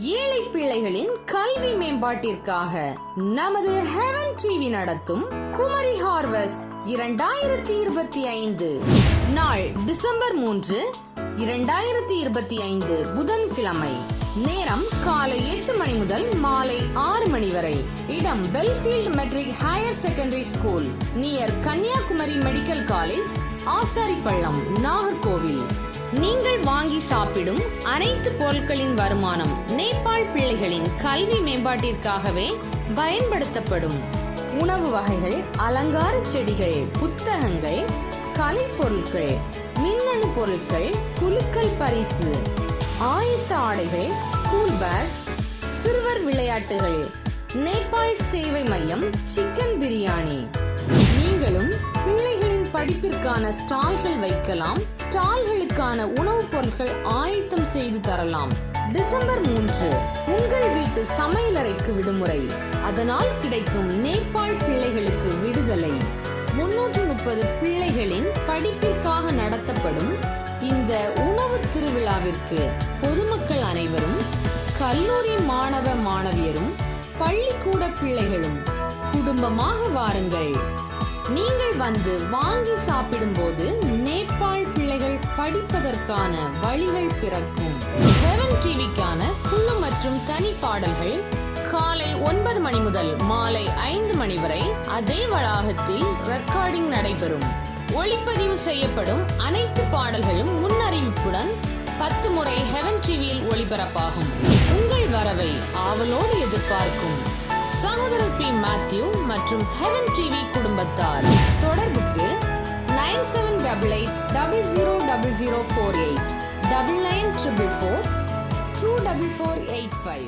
ஏழை பிள்ளைகளின் கல்வி மேம்பாட்டிற்காக நமது ஹெவன் டிவி நடத்தும் குமரி ஹார்வெஸ்ட் 2025 நாள் டிசம்பர் 3, 2025 புதன்கிழமை. நேரம் காலை 8 மணி முதல் மாலை 6 மணி வரை. இடம் Belfield matric higher secondary school near Kanyakumari medical college, Asaripallam, Nagercoil. நீங்கள் வாங்கி சாப்பிடும் அனைத்து பொருட்களின் வருமானம் நேபாள் பிள்ளைகளின் கல்வி மேம்பாட்டிற்காகவே பயன்படுத்தப்படும். உணவு வகைகள், அலங்கார செடிகள், புத்தகங்கள், கலை பொருட்கள், மின்னணு பொருட்கள், குலுக்கல் பரிசு, ஆயத்த ஆடைகள், ஸ்கூல் பேக்ஸ், சிறுவர் விளையாட்டுகள், நேபாள் சேவை மையம், சிக்கன் பிரியாணி. நீங்களும் பிள்ளைகளின் படிப்பிற்கான ஸ்டால்கள் வைக்கலாம். ஸ்டால்களுக்கான உணவுப் பொருட்கள் ஆயத்தம் செய்து தரலாம். டிசம்பர் 3 உங்கள் வீட்டு சமையலறைக்கு விடுமுறை. அதனால் கிடைக்கும் நேபாள் பிள்ளைகளுக்கு விடுதலை. 330 பிள்ளைகளின் படிப்பிற்காக நடத்தப்படும் இந்த உணவு திருவிழாவிற்கு பொதுமக்கள் அனைவரும், கல்லூரி மாணவ மாணவியரும், பள்ளிக்கூட பிள்ளைகளும் குடும்பமாக வாருங்கள். நீங்கள் வந்து வாங்கி சாப்பிடும் போது நேபாள் பிள்ளைகள் படிப்பதற்கான வழிகள் பிறக்கும். ஹெவன் டிவிக்கான குழு மற்றும் தனி பாடல்கள் காலை 9 மணி முதல் மாலை 5 மணி வரை அதே வளாகத்தில் ரெக்கார்டிங் நடைபெறும். ஒளிப்பதிவு செய்யப்படும் அனைத்து பாடல்களும் முன்னறிவிப்புடன் 10 முறை ஹெவன் டிவியில் ஒளிபரப்பாகும். உங்கள் வரவை ஆவலோடு எதிர்பார்க்கும் சகோதரர் பி. மேத்யூ மற்றும் ஹெவன் டிவி குடும்பத்தார். தொடர்புக்கு 9788000048 994444 24485.